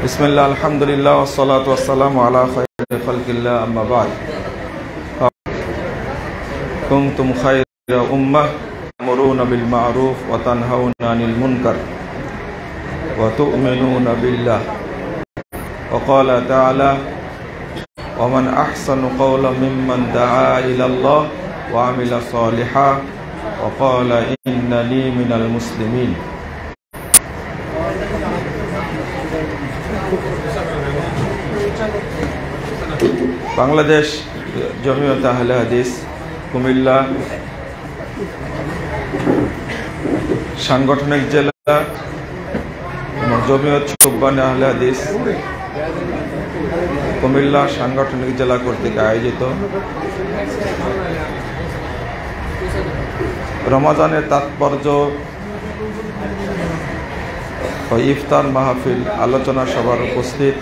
बिस्मिल्लाह अल्हम्दुलिल्लाह वस्सलातु वस्सलामु अला खैरि खल्किल्लाह अम्मा बाद कुंतुम खैरा उम्मह तअमुरूना बिल मारूफ व तनहौना अनिल मुनकर व तु'मिनूना बिल्लाह व क़ाला तआला व मन अहसनु क़ौलन मिम्मन दआ इलल्लाह व अमिला सालिहा व क़ाला इन्ननी मिनल मुस्लिमीन। बांग्लादेश जमियत आहले हादिस कुमिल्ला सांगठनिक जिला जमियत शुब्बाने आहले हादिस कुमिल्ला सांगठनिक जिला कर्तृक आयोजित रमजानेर तात्पर्य व इफ्तार महफिल आलोचना सभार उपस्थित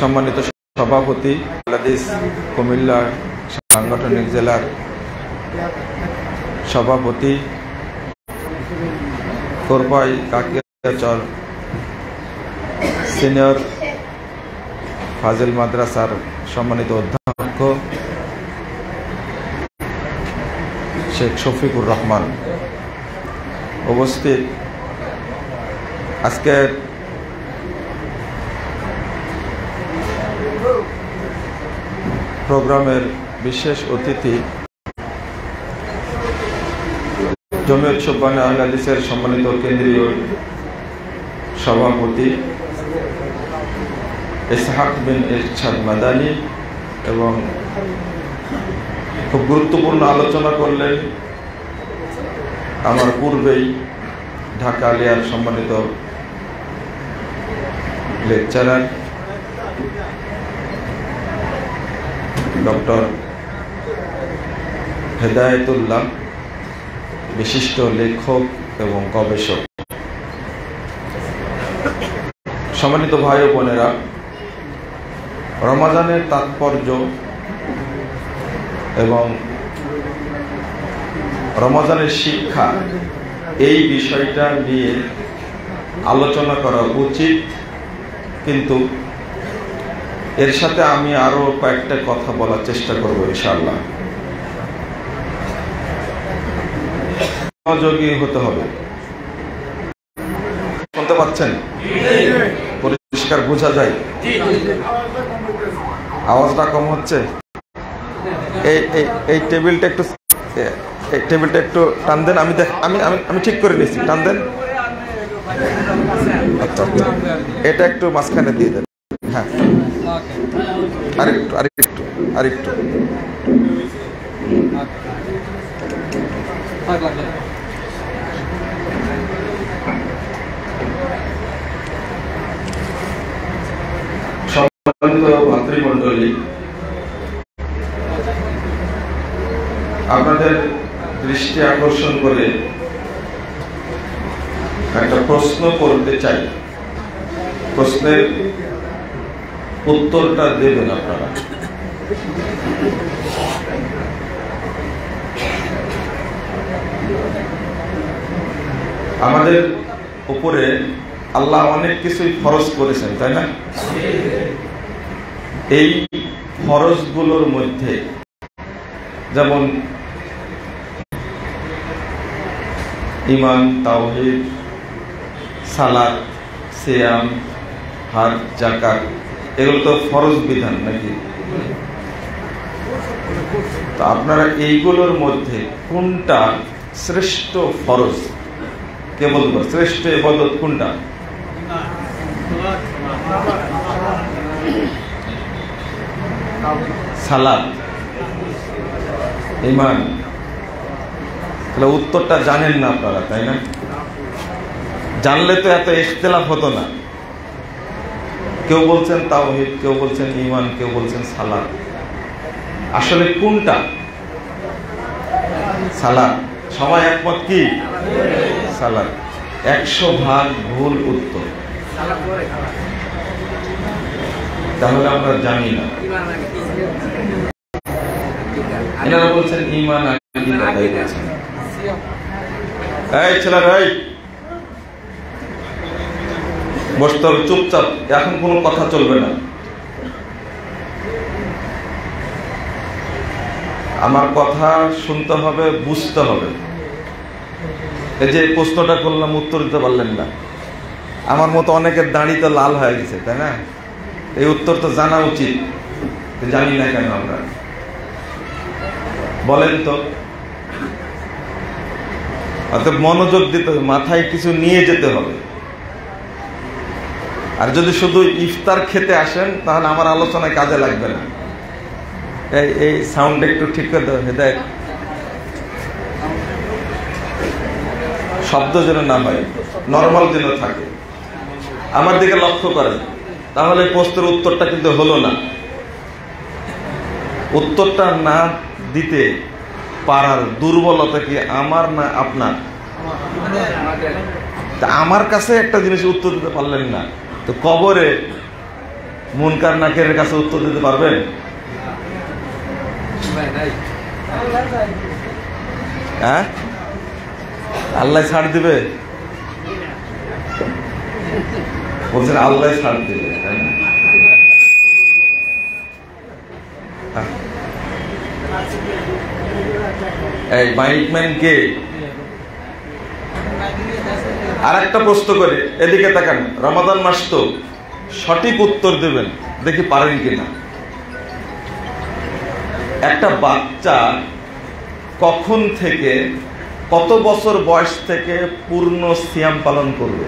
सम्मानित सभापति बांग्लादेश कुमिल्ला सांगठनिक जिलार सभापति कोरपाई काकियाचर सिनियर फाजिल माद्रासार सम्मानित अध्यक्ष शेख शफिकुर रहमान उपस्थित आजके प्रोग्रामेर विशेष अतिथि जमियत शुब्बाने आहले हादिसेर सम्मानित केंद्रीय सभापति इसहाक बिन इरशाद मादानी एवं खूब गुरुत्वपूर्ण आलोचना करलेन आमार पूर्वेई ढाका आलियार सम्मानित लेक्चारार डॉक्टर हेदायतुल्लाह विशिष्ट लेखक एवं गवेषक सम्मानित भाई ओ बोनेरा रमजानेर तात्पर्य एवं रमजानेर शिक्षा এই বিষয়টা নিয়ে আলোচনা করা উচিত কিন্তু এর সাথে আমি আরো কয়েকটা কথা বলার চেষ্টা করব ইনশাআল্লাহ। মনোযোগী হতে হবে। শুনতে পাচ্ছেন? পরিষ্কার বোঝা যায়? আওয়াজটা কম হচ্ছে? এই টেবিলটা একটু টান দেন। আমি ঠিক করে নিয়েছি, টান দেন। আচ্ছা এটা একটু মাঝখানে দিয়ে দেন। হ্যাঁ আরেকটু সম্মানিত ভাতৃমণ্ডলী, আপনাদের দৃষ্টি আকর্ষণ করে একটা প্রশ্ন করতে চাই। প্রশ্নের উত্তরটা দেবেন আপনারা। আমাদের উপরে আল্লাহ অনেক কিছুই ফরজ করেছেন, তাই না? এই ফরজগুলোর মধ্যে যেমন ঈমান, তাওহীদ, সালাত, সিয়াম, হজ, যাকাত, এগুলো তো ফরজ বিধান নাকি? তো আপনারা এইগুলোর মধ্যে কোনটা শ্রেষ্ঠ ফরজ? কে বলবো শ্রেষ্ঠ ইবাদত কোনটা? সালাত, ঈমান। তাহলে উত্তরটা জানেন না আপনারা, তাই না? জানলে তো এত ইখতিলাফ হতো না। কেউ বলছেন তাওহীদ, কেউ বলছেন ঈমান, কেউ বলছেন সালাত। আসলে কোনটা? সালাত। সবাই একমত কি? সালাত। 100% ভুল উত্তর। তাহলে আমরা জানি না। এনারা বলছেন ঈমান এই ছেলেরা, এই বসতে হবে চুপচাপ, এখন কোনো কথা চলবে না। আমার কথা শুনতে হবে, বুঝতে হবে। এই যে প্রশ্নটা করলাম, উত্তর দিতে পারলেন না, আমার মতো অনেকের দাড়ি তো লাল হয়ে গেছে, তাই না? এই উত্তর তো জানা উচিত, জানি না কেন আমরা, বলেন তো। অর্থাৎ মনোযোগ দিতে হবে, মাথায় কিছু নিয়ে যেতে হবে। আর যদি শুধু ইফতার খেতে আসেন তাহলে আমার আলোচনায় কাজে লাগবে না। এই সাউন্ড একটু ঠিক করে দেবে, হেদায়েত, শব্দ যেন না হয়, নর্মাল যেন থাকে। আমার দিকে লক্ষ্য করেন, তাহলে প্রশ্নের উত্তরটা কিন্তু হলো না। উত্তরটা না দিতে পারার দুর্বলতা কি আমার না আপনার? আমার কাছে একটা জিনিস উত্তর দিতে পারলেন না, তো কবরে মুনকার নাকিরের কাছে উত্তর দিতে পারবেন? হ্যাঁ, আল্লাহ ছাড় দিবে, বলছেন আল্লাহ ছাড় দিবে, তাই না? এই মাইকম্যান কে? আর একটা প্রশ্ন করে, এদিকে তাকান, রমাদান মাস তো, সঠিক উত্তর দেবেন, দেখি পারেন কিনা। একটা বাচ্চা কখন থেকে, কত বছর বয়স থেকে পূর্ণ সিয়াম পালন করবে?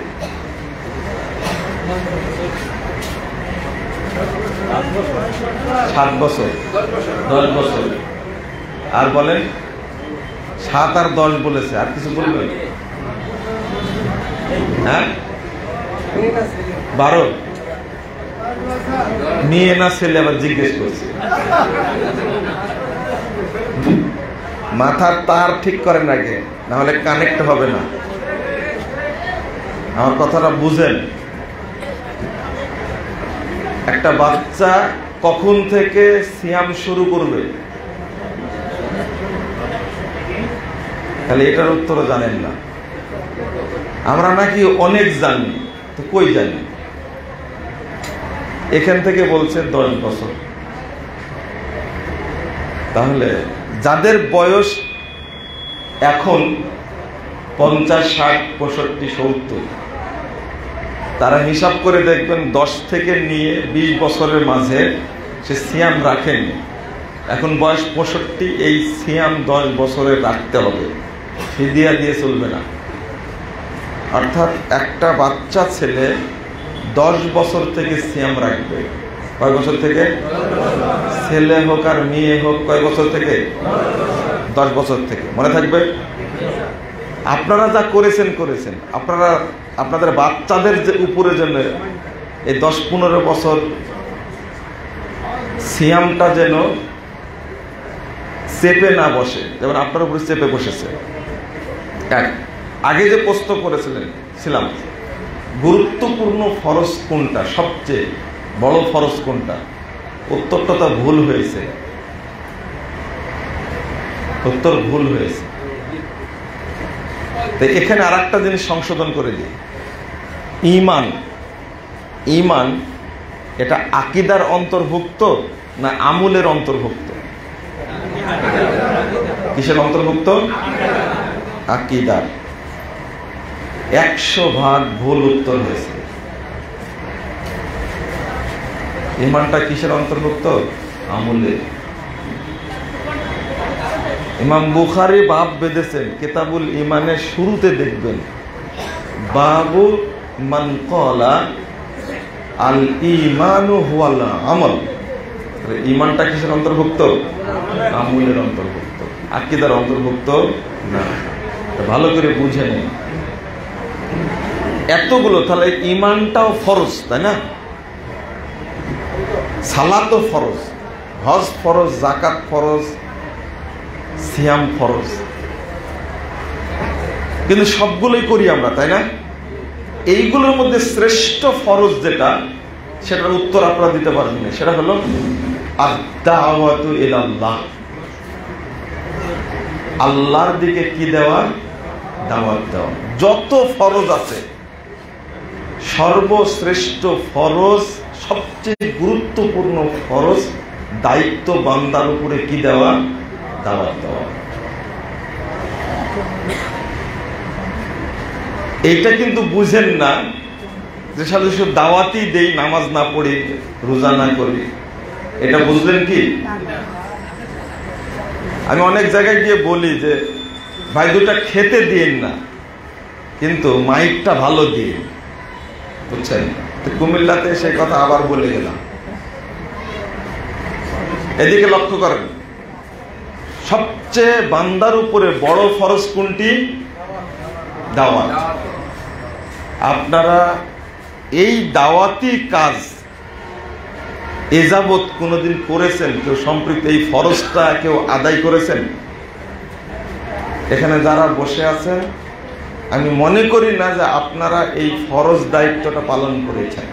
7 বছর, 10 বছর। আর বলেন, 7 আর 10 বলেছে, আর কিছু বলবেন? হ্যাঁ, 12 নিয়ে না ছেলে, আবার জিজ্ঞেস করছে। মাথার তার ঠিক করেন আগে, না হলে কানেক্ট হবে না। আমার কথাটা বুঝেন। একটা বাচ্চা কখন থেকে সিয়াম শুরু করবে? তাহলে এটার উত্তর জানেন না। আমরা নাকি অনেক জানি, তো কই জানি? এখান থেকে বলছে 10 বছর। তাহলে যাদের বয়স এখন 50, 60, 65, 70, তারা হিসাব করে দেখবেন 10 থেকে নিয়ে 20 বছরের মাঝে সে সিয়াম রাখেনি। এখন বয়স 65, এই সিয়াম 10 বছরে রাখতে হবে, ফিদিয়া দিয়ে চলবে না। অর্থাৎ একটা বাচ্চা ছেলে 10 বছর থেকে সিয়াম রাখবে। কয় বছর থেকে? ছেলে হোক আর মেয়ে হোক, কয় বছর থেকে? 10 বছর থেকে। মনে থাকবে? আপনারা যা করেছেন, আপনারা আপনাদের বাচ্চাদের যে উপরে যেন এই 10-15 বছর সিয়ামটা যেন চেপে না বসে, যেমন আপনার উপরে চেপে বসেছে। আগে যে প্রশ্ন করেছিলাম, গুরুত্বপূর্ণ ফরজ কোনটা, সবচেয়ে বড় ফরজ কোনটা? উত্তরটা তো ভুল হয়েছে, উত্তর ভুল হয়েছে। তো এখানে আর একটা জিনিস সংশোধন করে দিই। ঈমান এটা আকীদার অন্তর্ভুক্ত না আমলের অন্তর্ভুক্ত? কিসের অন্তর্ভুক্ত? আকীদার। 100% ভুল উত্তর হয়েছে। ঈমানটা কিসের অন্তর্ভুক্ত? আমলের। ইমাম বুখারী বাব বেঁধেছেন কিতাবুল ঈমানের শুরুতে, দেখবেন বাবু মান ক্বালা আল ঈমানু হুয়াল আমল। ঈমানটা কিসের অন্তর্ভুক্ত? আমলের অন্তর্ভুক্ত, আকীদার অন্তর্ভুক্ত না। ভালো করে বুঝে নিন এতগুলো। তাহলে ঈমানটাও ফরজ, তাই না? সালাতও ফরজ, হজ ফরজ, যাকাত ফরজ, সিয়াম ফরজ, কিন্তু সবগুলোই করি আমরা, তাই না? এইগুলোর মধ্যে শ্রেষ্ঠ ফরজ যেটা, সেটার উত্তর আপনারা দিতে পারবেন না। সেটা হলো আদ-দাওয়াতু ইলাল্লাহ। আল্লাহর দিকে কি দেওয়া? দাওয়াত দেওয়া। যত ফরজ আছে, সর্বশ্রেষ্ঠ ফরজ, সবচেয়ে গুরুত্বপূর্ণ ফরজ, দায়িত্ব বান্দার উপরে কি দেওয়া? দাওয়াত দেওয়া। এইটা কিন্তু বুঝেন না যে সাথে শুধু দাওয়াতই দেই, নামাজ না পড়ি, রোজা না করি। এটা বুঝলেন কি? আমি অনেক জায়গায় গিয়ে বলি যে ভাই দুটা খেতে দিন না, কিন্তু মাইকটা ভালো দিয়ে, বুঝছেন? কুমিল্লাতে সেই কথা আবার বলে গেলাম। এদিকে লক্ষ্য করেন, সবচেয়ে বান্দার উপরে বড় ফরজ কোনটি? দাওয়াত। আপনারা এই দাওয়াতি কাজ এযাবৎ কোনোদিন করেছেন? কেউ সম্পৃক্ত এই ফরজটা কেউ আদায় করেছেন? এখানে যারা বসে আছেন, আমি মনে করি না যে আপনারা এই ফরজ দায়িত্বটা পালন করেছেন।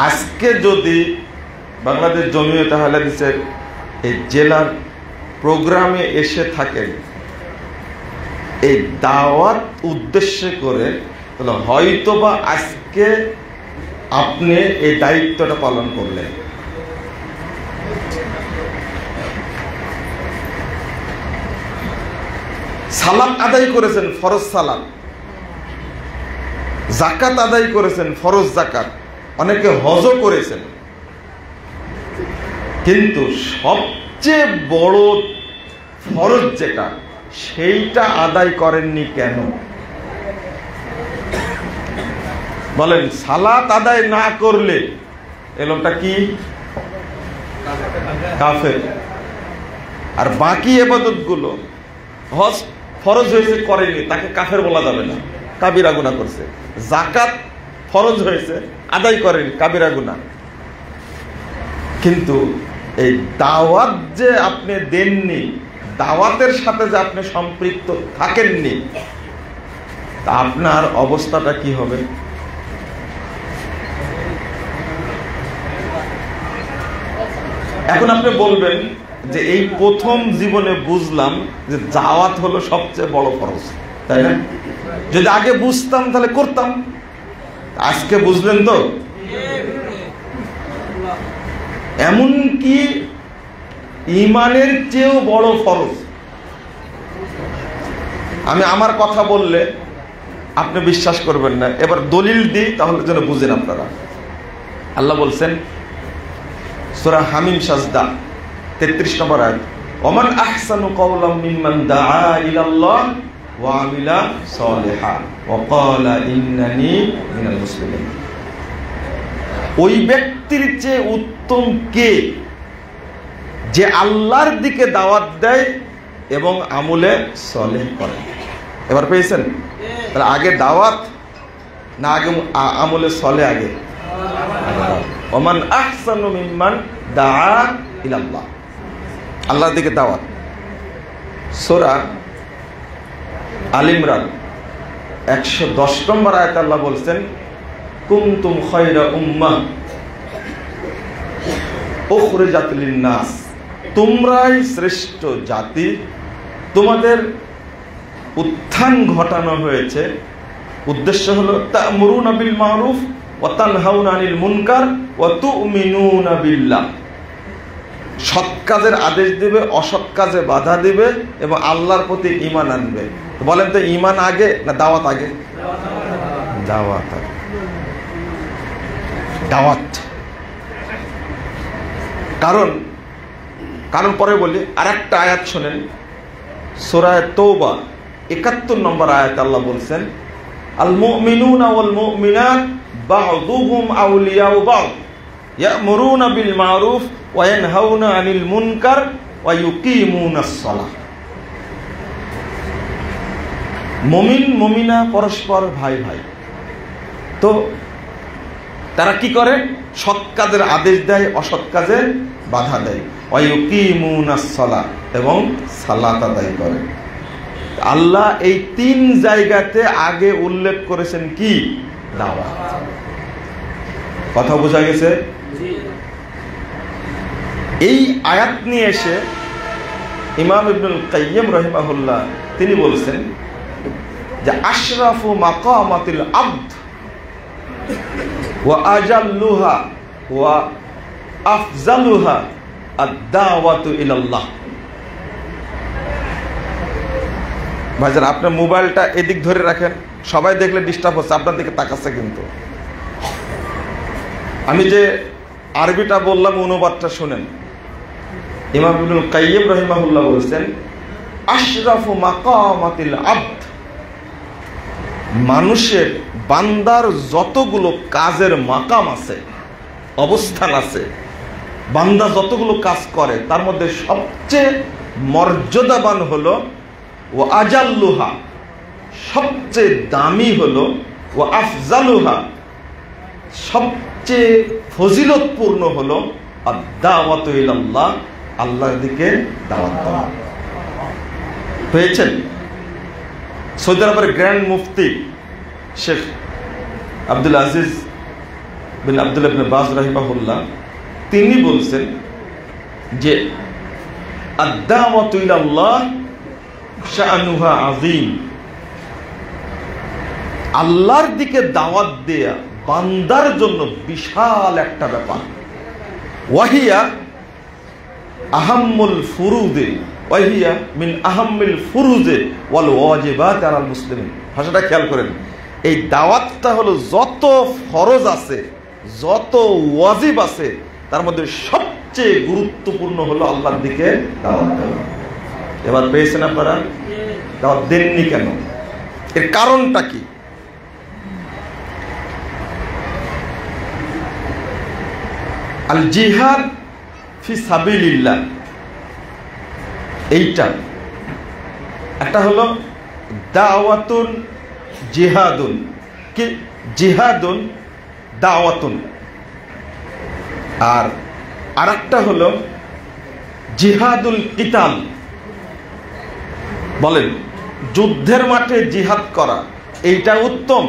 আজকে যদি বাংলাদেশ জমিয়তে আহলে হাদিসের এই জেলার প্রোগ্রামে এসে থাকেন এই দাওয়াত উদ্দেশ্য করে, তাহলে হয়তোবা আজকে আপনি এই দায়িত্বটা পালন করলেন। সালাত আদায় করেছেন, ফরজ সালাত। যাকাত আদায় করেছেন, ফরজ যাকাত। অনেকে হজও করেছেন, কিন্তু সবচেয়ে বড় ফরজ যেটা, সেইটা আদায় করেননি কেন? বলেন, সালাত আদায় না করলে এ লোকটা কি? কাফের। আর বাকি ইবাদত গুলো, হজ ফরজ হয়েছে করেনি, তাকে কাফের বলা যাবে না, কাবিরা গুনাহ করছে। যাকাত ফরজ হয়েছে, আদায় করেনি, কাবিরা গুনাহ। কিন্তু এই দাওয়াত যে আপনি দেননি, দাওয়াতের সাথে যে আপনি সম্পৃক্ত থাকেননি, তা আপনার অবস্থাটা কি হবে? এখন আপনি বলবেন যে এই প্রথম জীবনে বুঝলাম যে দাওয়াত হলো সবচেয়ে বড় ফরজ, তাই না? যদি আগে বুঝতাম তাহলে করতাম। আজকে বুঝলেন তো? এমনকি ঈমানের চেয়েও বড় ফরজ। আমি আমার কথা বললে আপনি বিশ্বাস করবেন না, এবার দলিল দিই, তাহলে যেন বুঝেন আপনারা। আল্লাহ বলছেন সূরা হামিম সাজদা 33 নম্বর আয়াত, ওমান আহসানু কাওলাম মিম্মান দাআ ইলাল্লাহ ওয়া আমিলা সালিহান ওয়া ক্বালা ইন্নানি মিনাল মুসলিমিন। ওই ব্যক্তির চেয়ে উত্তম কে যে আল্লাহর দিকে দাওয়াত দেয় এবং আমলে সালেহ করে। এবার পেয়েছেন? তাহলে আগে দাওয়াত না আগে আমলে সালেহ? আগে। ওমান আহসানু মিম্মান দাআ ইলাল্লাহ, আল্লাহর দিকে দাওয়াত। সূরা আল ইমরান 110 নম্বর আয়াত আল্লাহ বলছেন, কুনতুম খায়রা উম্মাহ উখরিজাত লিন-নাস, তোমরাই শ্রেষ্ঠ জাতি, তোমাদের উত্থান ঘটানো হয়েছে। উদ্দেশ্য হলো তা'মুরুনা বিল মা'রুফ ওয়া তানহাউনা আনিল মুনকার ওয়া তু'মিনুনা বিল্লাহ। সৎ কাজের আদেশ দিবে, অসৎ কাজে বাধা দিবে এবং আল্লাহর প্রতি ঈমান আনবে। বলেন তো, ঈমান আগে না দাওয়াত আগে? দাওয়াত আগে। দাওয়াত। কারণ পরে বলি, আরেকটা আয়াত শোনেন, সূরা তাওবা 71 নম্বর আয়াত আল্লাহ বলছেন, আল মুমিনুনা ওয়াল মুমিনাত বা'দুহুম আউলিয়াউ বা'দ ইয়া'মুরুনা বিল মা'রুফ ওয়া ইয়ানহাউনা আনিল মুনকার ওয়া ইউকিমুনাস সালাহ। মুমিন মুমিনা পরস্পর ভাই ভাই। তো তারা কি করে? সৎ কাজের আদেশ দেয়, অসৎ কাজে বাধা দেয়। ওয়া ইউকিমুনাস সালাহ, এবং সালাত আদায় করে। আল্লাহ এই 3 জায়গাতে আগে উল্লেখ করেছেন কি? দাওয়াত। কথা বোঝা গেছে? এই আয়াত নিয়ে এসে ইমাম ইবনুল কাইয়্যিম রাহিমাহুল্লাহ তিনি বলছেন যে আশরাফু মাকামাতিল আবদ ওয়া আজাল্লুহা ওয়া আফজালুহা আদ-দাওয়াতু ইলাল্লাহ। ভাইজান, আপনার মোবাইলটা এদিক ধরে রাখেন, সবাই দেখলে ডিস্টার্ব হচ্ছে, আপনার দিকে তাকাচ্ছে। কিন্তু আমি যে আরবিটা বললাম অনুবাদটা শুনেন। ইমাম ইবনুল কাইয়্যিম রাহিমাহুল্লাহ বলেছেন আশরাফু মাকামাতিল আবদ, মানুষের বান্দার যতগুলো কাজের মাকাম আছে, অবস্থান আছে, বান্দা যতগুলো কাজ করে তার মধ্যে সবচেয়ে মর্যাদাবান হলো ও আজাল্লুহা, সবচেয়ে দামি হলো ও আফজালুহা, সবচেয়ে ফজিলতপূর্ণ হলো আদ-দাওয়াতু ইলাল্লাহ, আল্লাহর দিকে দাওয়াত দেওয়া। পেয়েছেন? সৌদি আরবের গ্র্যান্ড মুফতি শেখ আব্দুল আজিজ বিন আব্দুল্লাহ ইবনে বাজ রাহিমাহুল্লাহ তিনি বলছেন যে আদ-দাওয়াতু ইলাল্লাহ শাআনুহা আযীম, আল্লাহর দিকে দাওয়াত দেয়া বান্দার জন্য বিশাল একটা ব্যাপার। ওয়াহিয়া আহাম্মুল ফুরুদে, ওয়াহিয়া মিন আহাম্মিল ফুরুদে ওয়াল ওয়াজিবাত আলাল মুসলিমিন। ভাষাটা খেয়াল করেন, এই দাওয়াতটা হলো যত ফরজ আছে, যত ওয়াজিব আছে, তার মধ্যে সবচেয়ে গুরুত্বপূর্ণ হলো আল্লাহর দিকে দাওয়াত দেওয়া। এবার পেয়েছেন আপনারা? দাওয়াত দেননি কেন? এর কারণটা কি? আল জিহাদ ফি সাবিলিল্লাহ, এইটা একটা হলো দাওয়াতুন জিহাদুন, কি জিহাদুন দাওয়াতুন, আর আরেকটা হলো জিহাদুল কিতাল। বলেন, যুদ্ধের মাঠে জিহাদ করা এইটা উত্তম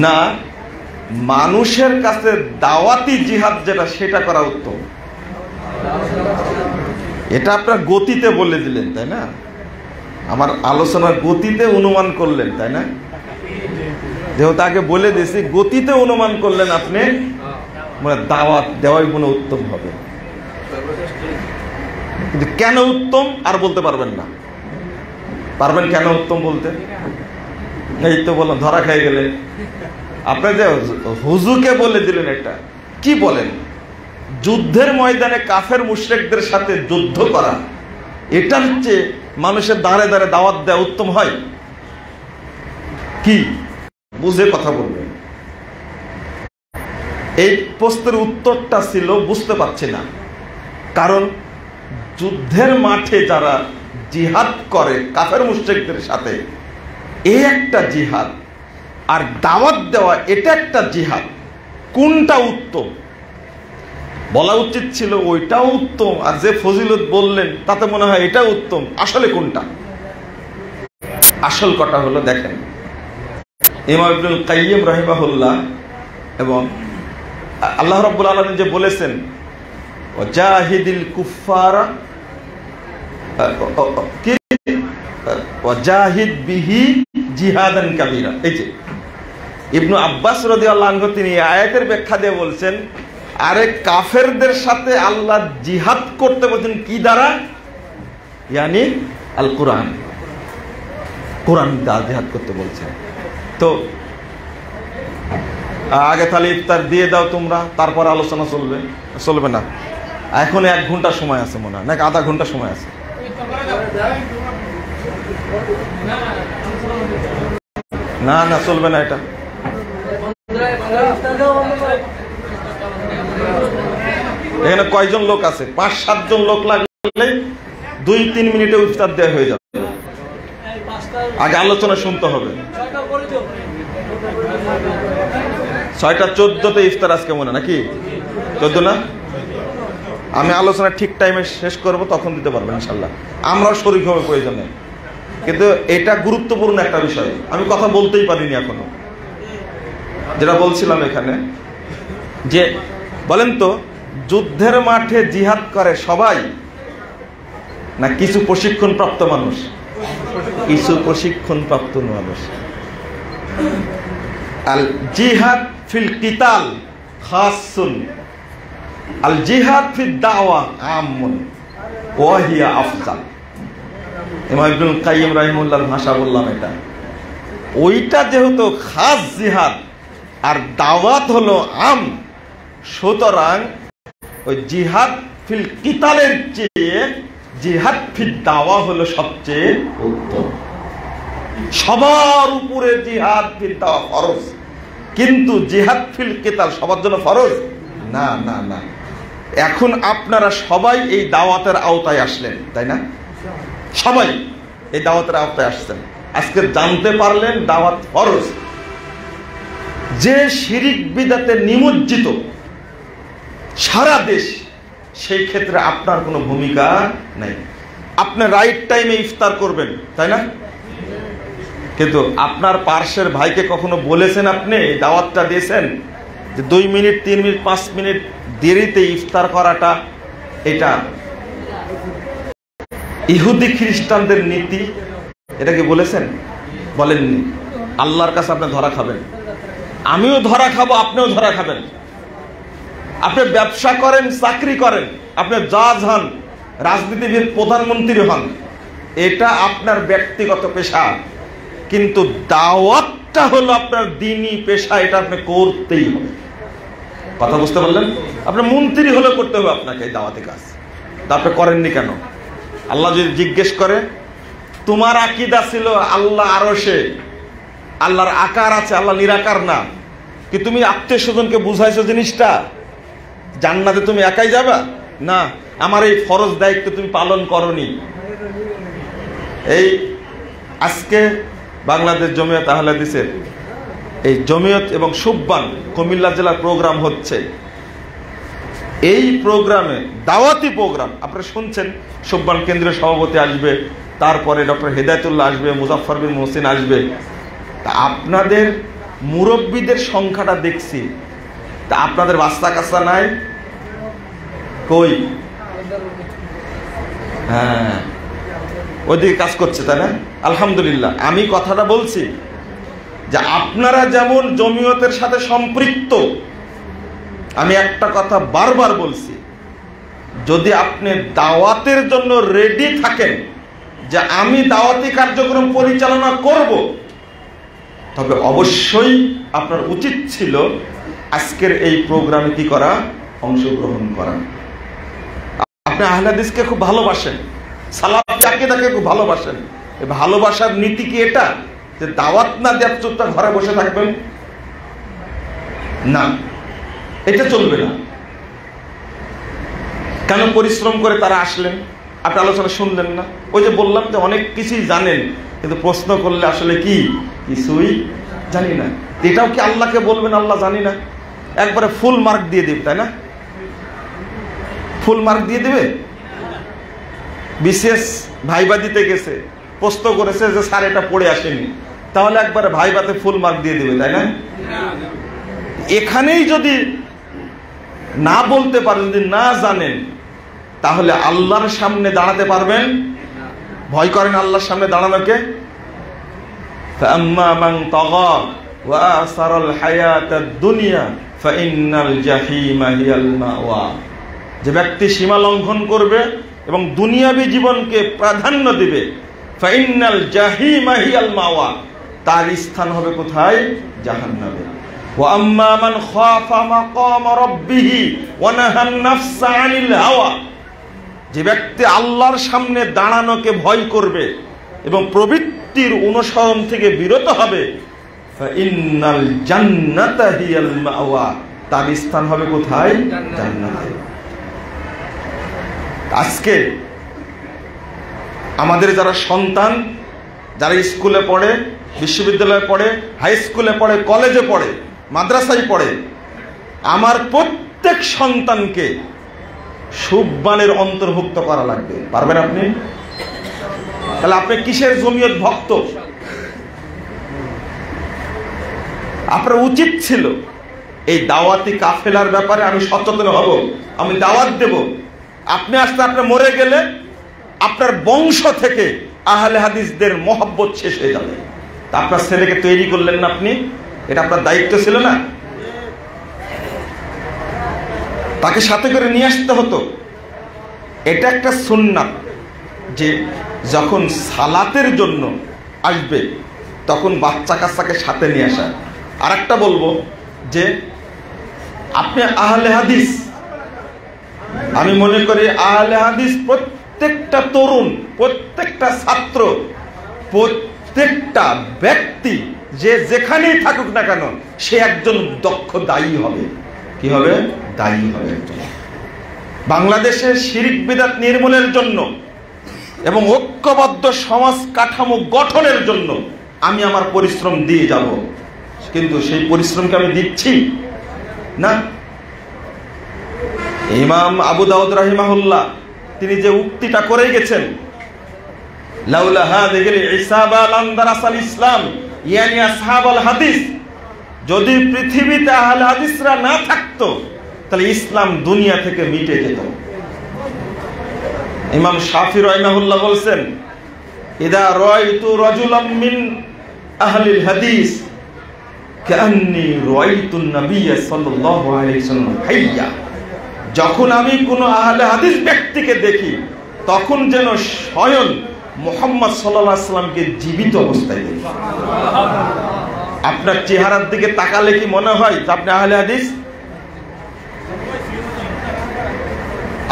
না মানুষের কাছে দাওয়াতি জিহাদ যেটা সেটা করা উত্তম? এটা আপনার গতিতে বলে দিলেন, তাই না? আমার আলোচনার গতিতে অনুমান করলেন, তাই না? যেহেতু আগে বলে দিয়েছি, গতিতে অনুমান করলেন আপনি, মানে দাওয়াত দেওয়াই মনে উত্তম হবে। কিন্তু কেন উত্তম আর বলতে পারবেন না। পারবেন কেন উত্তম বলতে? এই তো বললাম, ধরা খেয়ে গেলে। আপনি যে হুজুকে বলে দিলেন, এটা কি বলেন? যুদ্ধের ময়দানে কাফের মুশরিকদের সাথে যুদ্ধ করা, এটা হচ্ছে মানুষের দাঁড়ে দাঁড়ে দাওয়াত দেওয়া উত্তম হয়? কি বুঝে কথা বলবেন। এই প্রশ্নের উত্তরটা ছিল বুঝতে পারছি না, কারণ যুদ্ধের মাঠে যারা জিহাদ করে কাফের মুশরিকদের সাথে, এই একটা জিহাদ, আর দাওয়াত দেওয়া এটা একটা জিহাদ। কোনটা উত্তম? বলা উচিত ছিল ওইটাও উত্তম, আর যে ফজিলত বললেন তাতে মনে হয় এটা উত্তম। আসলে কোনটা? আসল কথা হলো, দেখেন, ইমাম ইবনুল কাইয়্যিম রাহিমাহুল্লাহ এবং আল্লাহ রাব্বুল আলামিন যে বলেছেন ওয়াজাহিদিল কুফারা ওয়াজাহিদ বিহি জিহাদান কাবীরা, এই যে ইবনু আব্বাস রাদিয়াল্লাহু আনহু তিনি আয়াতের ব্যাখ্যা দিয়ে বলছেন, আরে কাফেরদের সাথে আল্লাহ জিহাদ করতে বলছেন কি দ্বারা? ইয়ানি আল কোরআন, কোরআন দ্বারা জিহাদ করতে বলছেন। তো আগে তাহলে ইফতার দিয়ে দাও তোমরা, তারপর আলোচনা চলবে। চলবে না, এখন 1 ঘন্টা সময় আছে মনে হয়, নাকি আধা ঘন্টা সময় আছে? না না, চলবে না এটা। এখানে কয়জন লোক আছে? 5-7 জন লোক লাগলে 2-3 মিনিটে ইফতার দেওয়া হয়ে যাবে। আগে আলোচনা শুনতে হবে। 6:14 ইফতার আজকে মনে, নাকি 14 না? আমি আলোচনা ঠিক টাইমে শেষ করব, তখন দিতে পারবো ইনশাল্লাহ। আমরাও শরীক হবে প্রয়োজনে, কিন্তু এটা গুরুত্বপূর্ণ একটা বিষয়। আমি কথা বলতেই পারিনি এখনো, যেটা বলছিলাম এখানে, যে বলেন তো, যুদ্ধের মাঠে জিহাদ করে সবাই, না কিছু প্রশিক্ষণ প্রাপ্ত মানুষ? কিছু প্রশিক্ষণ প্রাপ্ত মানুষ। আল জিহাদ ফিল কিতাল খাসুন, আল জিহাদ ফিদ দাওয়া আমুন ওয়া হিয়া আফজাল। ইমাম ইবনুল কাইয়িম রাহিমাহুল্লাহর ভাষা বললাম এটা। ওইটা যেহেতু খাস জিহাদ আর দাওয়াত হলো আম, সুতরাং ওই জিহাদ ফিল কিতালের চেয়ে জিহাদ ফিদ দাওয়া হলো সবচেয়ে উত্তম। সবার উপরে জিহাদ ফিল দাওয়া ফরজ, কিন্তু জিহাদ ফিল কিতাল সবার জন্য ফরজ না। না না, এখন আপনারা সবাই এই দাওয়াতের আওতায় আসলেন, তাই না? সবাই এই দাওয়াতের আওতায় আসছেন, আজকে জানতে পারলেন দাওয়াত ফরজ। যে শিরিক বিদআতে নিমজ্জিত সারা দেশ, সেই ক্ষেত্রে আপনার কোনো ভূমিকা নাই। আপনি রাইট টাইমে ইফতার করবেন, তাই না? কিন্তু আপনার পার্শ্বের ভাইকে কখনো বলেছেন, আপনি দাওয়াতটা দিয়েছেন যে 2 মিনিট 3 মিনিট 5 মিনিট দেরিতে ইফতার করাটা এটা ইহুদি খ্রিস্টানদের নীতি, এটা কি বলেছেন? বলেননি। আল্লাহর কাছে আপনি ধরা খাবেন, আমিও ধরা খাবো, আপনিও ধরা খাবেন। আপনি ব্যবসা করেন, চাকরি করেন, আপনি জাজ হন, রাজনীতিবিদ, প্রধানমন্ত্রী হন, এটা আপনার ব্যক্তিগত পেশা, কিন্তু দাওয়াতটা হলো আপনার দ্বীনি পেশা, এটা আপনি করতেই হবে। কথা বুঝতে পারলেন? আপনার মন্ত্রী হলে করতে হবে আপনাকে এই দাওয়াতি কাজ, তা আপনি করেননি কেন? আল্লাহ যদি জিজ্ঞেস করে, তোমার আকীদা ছিল আল্লাহ আরশে, আল্লাহর আকার আছে, আল্লাহ নিরাকার না, কি তুমি আত্মীয় স্বজনকে বুঝাইছো জিনিসটা? জান্নাতে তুমি একাই যাবা না, আমার এই ফরজ দায়িত্ব তুমি পালন করনি। এই আজকে বাংলাদেশ জমিয়ত আহলে হাদিসের এই জমিয়ত এবং সুববান কুমিল্লা জেলার প্রোগ্রাম হচ্ছে। এই প্রোগ্রামে দাওয়াতি প্রোগ্রাম আপনারা শুনছেন, সুববান কেন্দ্রীয় সভাপতি আসবে, তারপরে ডক্টর হেদায়েতুল্লাহ আসবে, মুজাফফর বিন মুহসিন আসবে। তা আপনাদের মুরব্বীদের সংখ্যাটা দেখছি, তা আপনাদের বাচ্চা কাচ্চা নাই কই? হ্যাঁ, ওইদিকে কাজ করছে, তাই না? আলহামদুলিল্লাহ। আমি কথাটা বলছি যে আপনারা যেমন জমিয়তের সাথে সম্পৃক্ত, আমি একটা কথা বারবার বলছি, যদি আপনি দাওয়াতের জন্য রেডি থাকেন যে আমি দাওয়াতি কার্যক্রম পরিচালনা করব, তবে অবশ্যই আপনার উচিত ছিল আজকের এই প্রোগ্রামে কি করা? অংশগ্রহণ করা। আপনি আহলে হাদিসকে খুব ভালোবাসেন, সালাফি আকীদাকে খুব ভালোবাসেন, এই ভালোবাসার নীতি কি এটা যে দাওয়াত না দিয়ে চুপচাপ ঘরে বসে থাকবেন? না, এটা চলবে না। কেন পরিশ্রম করে তারা আসলেন, আপনি আলোচনা শুনলেন না? ওই যে বললাম যে অনেক কিছুই জানেন, কিন্তু প্রশ্ন করলে আসলে কি কিছুই জানি না। এটাও কি আল্লাহকে বলবেন আল্লাহ জানি না? একবারে ফুল মার্ক দিয়ে দেবে, তাই না? ফুল মার্ক দিয়ে দেবে। বিশেষ ভাইবা দিতে গেছে, প্রশ্ন করেছে যে স্যার এটা পড়ে আসেনি, তাহলে একবারে ভাইবাতে ফুল মার্ক দিয়ে দেবে, তাই না? এখানেই যদি না বলতে পারেন, যদি না জানেন, তাহলে আল্লাহর সামনে দাঁড়াতে পারবেন? ভয় করেন আল্লাহর সামনে দাঁড়ানোকে? فَأَمَّا مَنْ طَغَى وَآثَرَ الْحَيَاةَ الدُّنْيَا فَإِنَّ الْجَحِيمَ هِيَ الْمَأْوَى। যে ব্যক্তি সীমা লঙ্ঘন করবে এবং দুনিয়াবী জীবনকে প্রাধান্য দিবে, فَإِنَّ الْجَحِيمَ هِيَ الْمَأْوَى, তার স্থান হবে কোথায়? জাহান্নামে। وَأَمَّا مَنْ خَافَ مَقَامَ رَبِّهِ وَنَهَى النَّفْسَ عَنِ الْهَوَى, যে ব্যক্তি আল্লাহর সামনে দাঁড়ানোকে ভয় করবে এবং প্রবৃত্তির অনুসরণ থেকে বিরত হবে, ফাইন্নাল জান্নাতা হিয়াল মাওয়া, তার স্থান হবে কোথায়? জান্নাতে। আজকে আমাদের যারা সন্তান, যারা স্কুলে পড়ে, বিশ্ববিদ্যালয়ে পড়ে, হাই স্কুলে পড়ে, কলেজে পড়ে, মাদ্রাসায় পড়ে, আমার প্রত্যেক সন্তানকে সুববানের অন্তর্ভুক্ত করা লাগবে। পারবেন আপনি? তাহলে আপনি কিসের জমিয়ত ভক্ত? আপনার উচিত ছিল এই দাওয়াতি কাফেলার ব্যাপারে আমি সচেতন হব, আমি দাওয়াত দেব। আপনি আসতে আপনি মরে গেলে আপনার বংশ থেকে আহলে হাদিসদের মহব্বত শেষ হয়ে যাবে। তা আপনার ছেলেকে তৈরি করলেন না আপনি? এটা আপনার দায়িত্ব ছিল না? তাকে সাথে করে নিয়ে আসতে হতো। এটা একটা সুন্নাত যে যখন সালাতের জন্য আসবে তখন বাচ্চা কাচ্চাকে সাথে নিয়ে আসা। আর একটা বলবো যে আপনি আহলে হাদিস, আমি মনে করি আহলে হাদিস প্রত্যেকটা তরুণ, প্রত্যেকটা ছাত্র, প্রত্যেকটা ব্যক্তি যে যেখানেই থাকুক না কেন সে একজন দক্ষ দায়ী হবে। কি হবে? দায়ী হবে। বাংলাদেশের শিরক বিদআত নির্মূলের জন্য এবং ঐক্যবদ্ধ সমাজ কাঠামো গঠনের জন্য আমি আমার পরিশ্রম দিয়ে যাব, কিন্তু সেই পরিশ্রমকে আমি দিচ্ছি না। ইমাম আবু দাউদ রাহিমাহুল্লাহ তিনি যে উক্তিটা করে গেছেন, লাউলা হাযিহিল ইসাবা লাম দারাসাল ইসলাম ইয়ানি আসহাবুল হাদিস, যদি পৃথিবীতে আহলে হাদিসরা না থাকতো তাহলে ইসলাম দুনিয়া থেকে মিটে যেত। ইমাম শাফি রাহিমাহুল্লাহ বলছেন, ইদা রাআইতু রাজুলাম মিন আহলিল হাদিস কান্নী রাআইতুন নবিয়্য সাল্লাল্লাহু আলাইহি ওয়াসাল্লাম হাইয়া, যখন আমি কোন আহলে হাদিস ব্যক্তিকে দেখি তখন যেন স্বয়ং মুহাম্মদ সাল্লাল্লাহু আলাইহি ওয়াসাল্লামকে জীবিত অবস্থায় দেখি। আপনার চেহারার দিকে তাকালে কি মনে হয় যে আপনি আহলে হাদিস?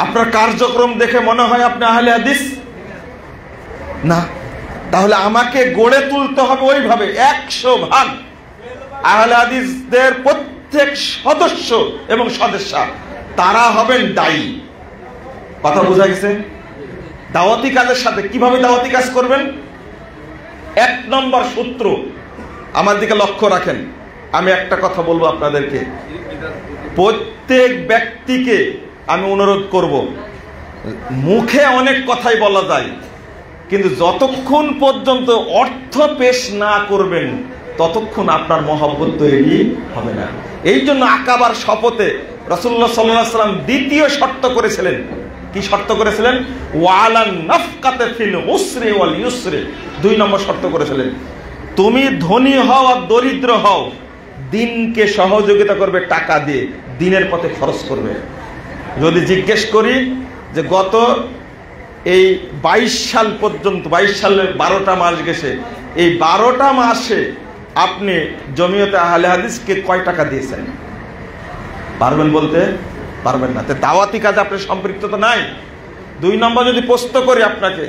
আপনার কার্যক্রম দেখে মনে হয় আপনি আহলে হাদিস? না। তাহলে আমাকে গড়ে তুলতে হবে ওইভাবে 100% আহলে হাদিসদের প্রত্যেক সদস্য এবং সদস্যা তারা হবেন দায়ী। কথা বোঝা গেছে? দাওয়াতি কাজের সাথে কিভাবে দাওয়াতি কাজ করবেন? 1 নম্বর সূত্র আমার দিকে লক্ষ্য রাখেন। আমি একটা কথা বলবো আপনাদেরকে, প্রত্যেক ব্যক্তিকে আমি অনুরোধ করব, মুখে অনেক কথাই বলা যায়, কিন্তু যতক্ষণ পর্যন্ত অর্থ পেশ না করবেন ততক্ষণ আপনার মহব্বত তৈরি হবে না। এই জন্য আকাবার শপথে রাসূলুল্লাহ সাল্লাল্লাহু আলাইহি ওয়াসাল্লাম দ্বিতীয় শর্ত করেছিলেন। কি শর্ত করেছিলেন? ওয়ালান নাফকাতে ফিল উসরি ওয়াল ইউসরি, 2 নম্বর শর্ত করেছিলেন, তুমি ধনী হও আর দরিদ্র হও, দিনকে সহযোগিতা করবে টাকা দিয়ে, দিনের পথে খরচ করবে। যদি জিজ্ঞেস করি যে গত এই 22 সাল পর্যন্ত, 22 সালের 12টা মাস গেছে, এই 12টা মাসে আপনি জমিয়তে আহলে হাদিসকে কয় টাকা দিয়েছেন? পারবেন বলতে? পারবেন না। তো দাওয়াতি কাজে আপনার সম্পৃক্ততা নাই। 2 নম্বর যদি প্রশ্ন করি আপনাকে,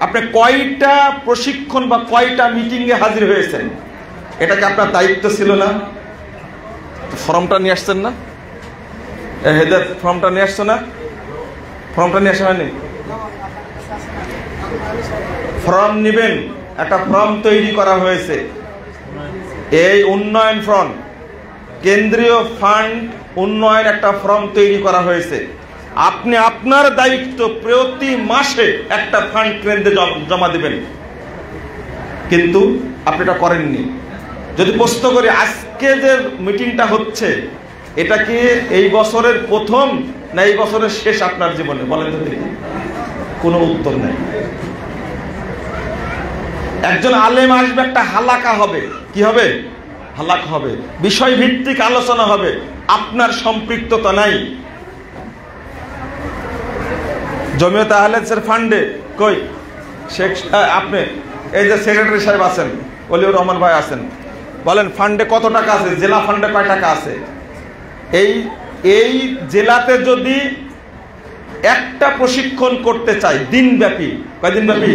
আপনি কয়টা প্রশিক্ষণ বা কয়টা মিটিংয়ে হাজির হয়েছেন? এটা কি আপনার দায়িত্ব ছিল না? ফর্মটা নিয়ে আসছেন না? হেদায়েত ফর্মটা নিয়ে আসছো না? ফর্মটা নিয়ে আসা হয়নি? ফর্ম নেবেন, একটা ফর্ম তৈরি করা হয়েছে, এই উন্নয়ন ফ্রন্ট, কেন্দ্রীয় ফান্ড উন্নয়ন একটা ফর্ম তৈরি করা হয়েছে। আপনি আপনার দায়িত্ব প্রতি মাসে একটা ফান্ড কেন্দ্রে জমা দিবেন, কিন্তু আপনি এটা করেননি। যদি প্রশ্ন করি আজকে যে মিটিংটা হচ্ছে এটা কি এই বছরের প্রথম না এই বছরের শেষ আপনার জীবনে? বলেন তো দেখি। কোনো উত্তর নেই। একজন আলেম আসবে, একটা হালাকা হবে। কি হবে? হালাকা হবে, বিষয় ভিত্তিক আলোচনা হবে, আপনার সম্পৃক্ততা নাই। জমিয়তে আহলে হাদিসের ফান্ডে কই শেখ আপনি এই যে সেক্রেটারি সাহেব আছেন, ওলিউর রহমান ভাই আছেন, বলেন ফান্ডে কত টাকা আছে? জেলা ফান্ডে কয় টাকা আছে? এই জেলাতে যদি একটা প্রশিক্ষণ করতে চাই দিনব্যাপী, কয়দিন ব্যাপী?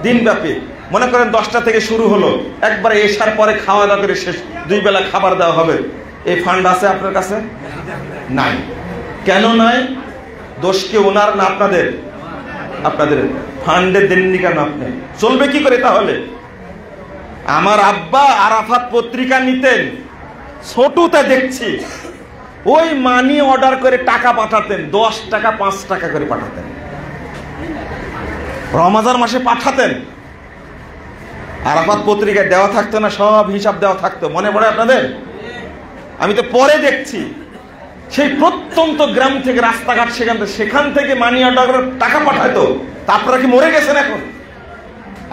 দিনব্যাপী। মনে করেন 10টা থেকে শুরু হলো, একবারে এসার পরে খাওয়া দাওয়া করে শেষ, 2 বেলা খাবার দেওয়া হবে, এই ফান্ড আছে আপনার কাছে? নাই। কেন নাই? দোষ কি ওনার না আপনাদের? আপনাদের। ফান্ডে দেননি কেন আপনি? চলবে কি করে তাহলে? আমার আব্বা আরাফাত পত্রিকা নিতেন, ছোটতে দেখছি ওই মানি অর্ডার করে টাকা পাঠাতেন, 10 টাকা 5 টাকা করে পাঠাতেন, রমজান মাসে পাঠাতেন। আরাফাত পত্রিকায় দেওয়া থাকতো না, সব হিসাব দেওয়া থাকতো, মনে পড়ে আপনাদের? আমি তো পরে দেখছি সেই প্রত্যন্ত গ্রাম থেকে রাস্তাঘাট সেখান থেকে মানি অর্ডার করে টাকা পাঠাতো, তা আপনারা কি মরে গেছেন এখন?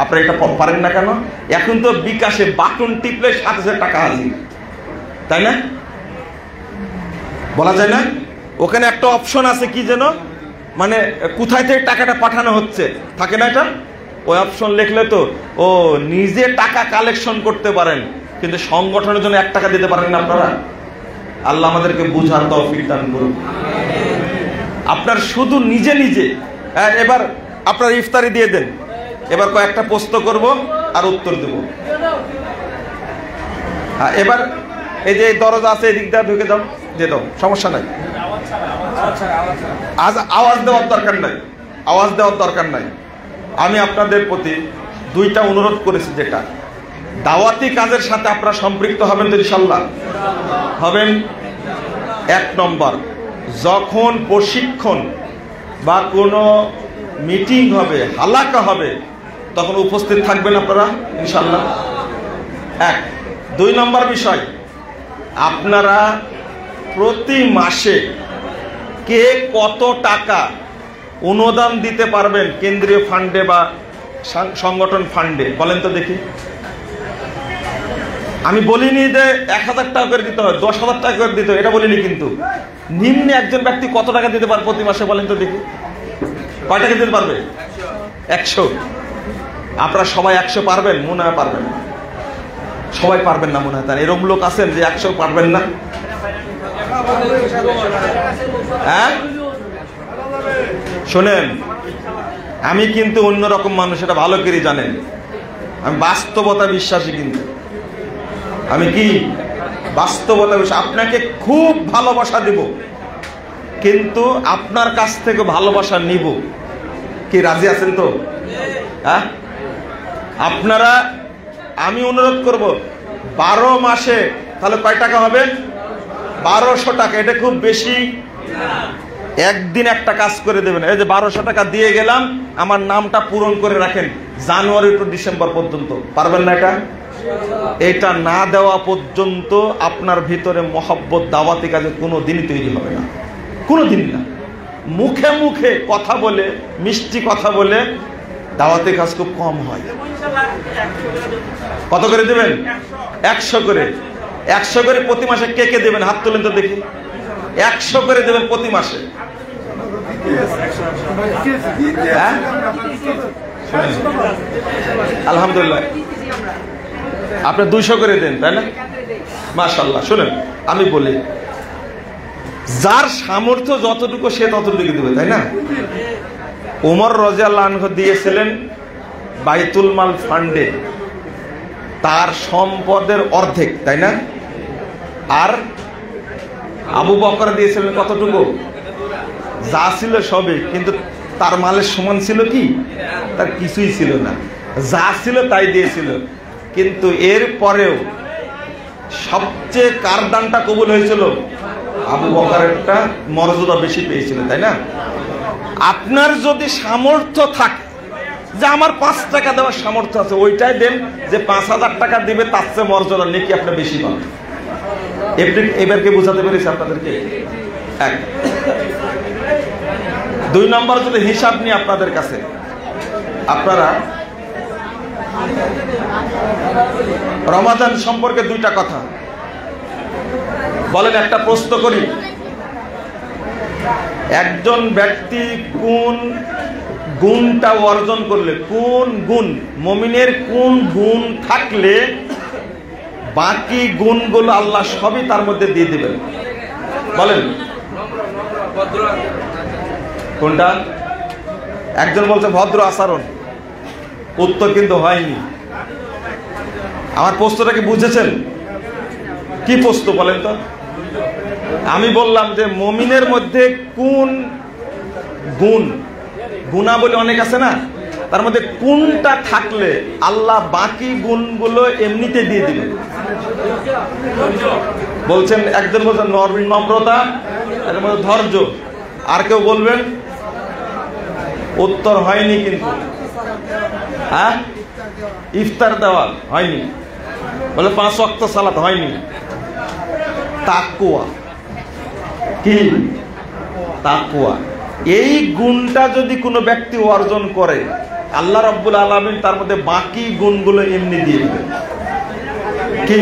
আপনারা এটা পারেন না কেন? এখন তো বিকাশে বাটন টিপলে 7,000 টাকা হাজির, তাই না? বলা যায় না? ওখানে একটা অপশন আছে কি যেন, মানে কোথায় থেকে টাকাটা পাঠানো হচ্ছে থাকে না, এটা ওই অপশন লিখলে তো ও নিজে টাকা কালেকশন করতে পারেন, কিন্তু সংগঠনের জন্য 1 টাকা দিতে পারেন না আপনারা। আল্লাহ আমাদেরকে বুঝার তৌফিক দান করুন। আপনার শুধু নিজে নিজে এবার আপনার ইফতারি দিয়ে দেন। এবার কয়েকটা প্রশ্ন করব আর উত্তর দেব। এবার এই যে দরজা আছে এদিক দিয়ে ঢুকে যাও, দিয়ে দাও, সমস্যা নাই। আজ আওয়াজ দেওয়ার দরকার নাই, আওয়াজ দেওয়ার দরকার নাই। আমি আপনাদের প্রতি 2টা অনুরোধ করেছি, যেটা দাওয়াতি কাজের সাথে আপনারা সম্পৃক্ত হবেন তো ইনশাআল্লাহ হবেন। 1 নম্বর, যখন প্রশিক্ষণ বা কোনো মিটিং হবে, হালাকা হবে, তখন উপস্থিত থাকবেন আপনারা ইনশাআল্লাহ। 1। 2 নম্বর বিষয়, আপনারা প্রতি মাসে কে কত টাকা অনুদান দিতে পারবেন কেন্দ্রীয় ফান্ডে বা সংগঠন ফান্ডে, বলেন তো দেখি। আমি বলিনি যে 1,000 টাকা করে দিতে হয়, 10,000 টাকা করে দিতে হয়, এটা বলিনি। কিন্তু নিম্নে একজন ব্যক্তি কত টাকা দিতে পারবে প্রতি মাসে, বলেন তো দেখি। কয় টাকা দিতে পারবে? 100। আপনারা সবাই 100 পারবেন? মনে হয় পারবেন না, সবাই পারবেন না মনে হয়। তার এরকম লোক আছেন যে 100 পারবেন না? হ্যাঁ, শোনেন, আমি কিন্তু অন্যরকম মানুষ, এটা ভালো করে জানেন। আমি বাস্তবতা বিশ্বাসী, কিন্তু আমি কি বাস্তবতা বিশ্বাসী। আপনাকে খুব ভালোবাসা দিব, কিন্তু আপনার কাছ থেকে ভালোবাসা নিব। কি রাজি আছেন তো? হ্যাঁ, আপনারা, আমি অনুরোধ করব 12 মাসে তাহলে কয় টাকা হবে? 1200 টাকা। এটা খুব বেশি, একদিন একটা কাজ করে দেবেন। এই যে 1200 টাকা দিয়ে গেলাম, আমার নামটা পূরণ করে রাখেন জানুয়ারি টু ডিসেম্বর পর্যন্ত। পারবেন না এটা? এটা না দেওয়া পর্যন্ত আপনার ভিতরে মহব্বত দাওয়াতি কাজে কোনো দিনই তৈরি হবে না, কোনো দিন না। মুখে মুখে কথা বলে, মিষ্টি কথা বলে দাওয়াতি কাজ খুব কম হয়। কত করে দেবেন? 100 করে। 100 করে প্রতি মাসে কে কে দেবেন? হাত তোলেন তো দেখি। 100 করে দেবেন প্রতি মাসে। আলহামদুলিল্লাহ, আপনি 200 করে দেন, তাই না? মাশাআল্লাহ। শুনেন, আমি বলি, যার সামর্থ্য যতটুকু সে ততটুকু দেবে, তাই না? ওমর রাদিয়াল্লাহু আনহু দিয়েছিলেন বাইতুল মাল ফান্ডে তার সম্পদের অর্ধেক, তাই না? আর আবু বকর দিয়েছিলেন কতটুকু? যা ছিল সবে, কিন্তু তার মালের সমান ছিল কি? তার কিছুই ছিল না, যা ছিল তাই দিয়েছিল। কিন্তু এর পরেও সবচেয়ে কার দানটা কবুল হয়েছিল? আবু বকরেরটা মর্যাদা বেশি পেয়েছিল, তাই না? আপনার যদি সামর্থ্য থাকে যে আমার 5 টাকা দেওয়ার সামর্থ্য আছে, ওইটাই দেন। যে 5000 টাকা দিবে তার চেয়ে মর্যাদা নেকি আপনি বেশি পাবেন। এবারকে বোঝাতে পেরেছি আপনাদেরকে? 1। 2 নম্বর, যদি হিসাব নিয়ে আপনাদের কাছে, আপনারা রমাদান সম্পর্কে 2টা কথা বলেন। একটা প্রশ্ন করি, একজন ব্যক্তি কোন গুণটা অর্জন করলে, কোন গুণ, মুমিনের কোন গুণ থাকলে বাকি গুণগুলো আল্লাহ সবই তার মধ্যে দিয়ে দিবেন? বলেন কোনটা? একজন বলছে ভদ্র আচরণ, উত্তর কিন্তু হয়নি। আমার প্রশ্নটা কি বুঝেছেন? কি প্রশ্ন বলেন তো? আমি বললাম যে মুমিনের মধ্যে কোন গুণ, গুণাবলী অনেক আছে না, তার মধ্যে কোনটা থাকলে আল্লাহ বাকি গুণগুলো এমনিতে দিয়ে দিবেন? বলছেন, একজন বলছেন নম্রতা, একজন বলছেন ধৈর্য, আর কেউ বলবেন? উত্তর হয়নি কিন্তু। হ্যাঁ, ইফতার দেওয়া হয়নি, বলে 5 ওয়াক্ত সালাত হয়নি। তাকওয়া, কি তাকওয়া? এই গুণটা যদি কোনো ব্যক্তি অর্জন করে, আল্লাহ রাব্বুল আলামিন তার মধ্যে বাকি গুণগুলো এমনি দিয়ে দিবেন। কি?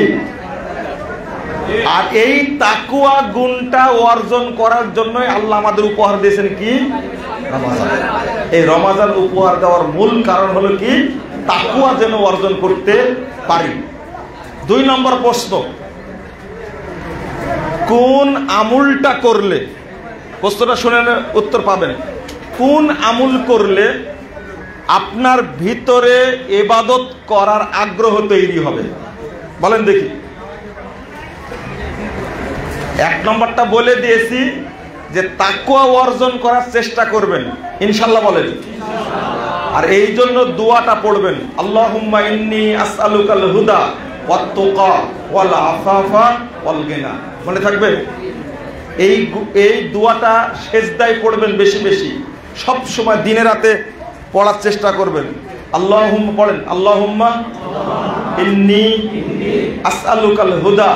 আর এই তাকওয়া গুণটা অর্জন করার জন্য আল্লাহ আমাদের উপহার দিয়েছেন কি? রমাজান। এই রমাজান উপহার দেওয়ার মূল কারণ হলো কি? তাকওয়া যেন অর্জন করতে পারি। 2 নম্বর প্রশ্ন, কোন আমলটা করলে, প্রশ্নটা শুনে উত্তর পাবেন, কোন আমল করলে আপনার ভিতরে ইবাদত করার আগ্রহ তৈরি হবে? বলেন দেখি। 1 নম্বরটা বলে দিয়েছি যে তাকওয়া অর্জন করার চেষ্টা করবেন, ইনশাআল্লাহ বলেন। আর এই জন্য দোয়াটা পড়বেন, আল্লাহুম্মা ইন্নী আসআলুকাল হুদা ওয়াত তুকা ওয়াল আফাফা ওয়াল গিনা। মনে থাকবে? এই দোয়াটা সেজদায় পড়বেন বেশি বেশি, সব সময় দিনে রাতে পড়ার চেষ্টা করবেন। আল্লাহুম্মা পড়েন, আল্লাহুম্মা ইন্নী আসআলুকাল হুদা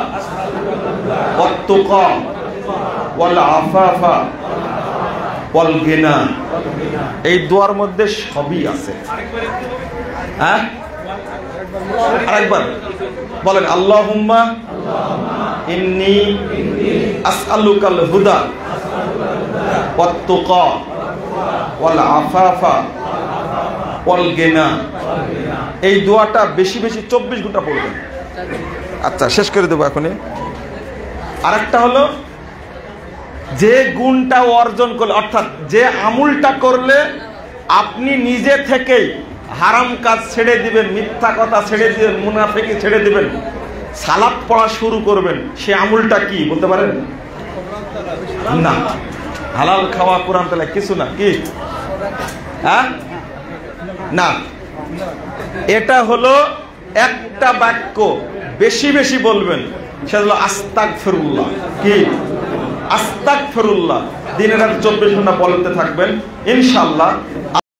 ওয়াত তুকা ওয়াল আফাফা ওয়াল গিনা। এই দোয়ার মধ্যে সবই আছে। হ্যাঁ, আরেকবার বলেন, আল্লাহুম্মা ইন্নী আসআলুকাল হুদা ওয়াত তুকা ওয়াল আফাফা ওয়াল গিনা। এই দোয়াটা বেশি বেশি 24 ঘন্টা পড়বেন। আচ্ছা, শেষ করে দেবো এখনই। আরেকটা হলো, যে গুণটা অর্জন করলে, অর্থাৎ যে আমলটা করলে আপনি নিজে থেকেই হারাম কাজ ছেড়ে দিবেন, মিথ্যা কথা ছেড়ে দিবেন, মুনাফিকি ছেড়ে দিবেন, সালাত পড়া শুরু করবেন, সে আমলটা কি বলতে পারেন? না, হালাল খাওয়া, কোরআন তেলাওয়াত কিছু না। কি? হ্যাঁ, না, এটা হলো একটা বাক্য বেশি বেশি বলবেন, সেটা হলো আস্তাগফিরুল্লাহ। কি? আস্তাগফিরুল্লাহ। দিনের রাত 24 ঘন্টা বলতে থাকবেন, ইনশাআল্লাহ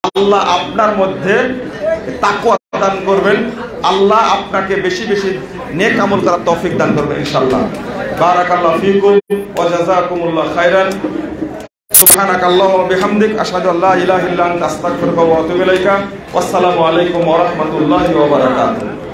আল্লাহ আপনার মধ্যে তাকওয়া দান করবেন, আল্লাহ আপনাকে বেশি বেশি নেক আমল করার তৌফিক দান করবেন ইনশাআল্লাহ। বারাকাল্লাহু ফিকুম ওয়া জাযাকুমুল্লাহু খাইরান। সুবহানাকাল্লাহু ওয়া বিহামদিক, আশহাদু আল্লা ইলাহা ইল্লা আনতা, আস্তাগফিরুকা ওয়া আতুবু ইলাইকা। ওয়াসসালামু আলাইকুম ওয়া রাহমাতুল্লাহি ওয়া বারাকাতুহু।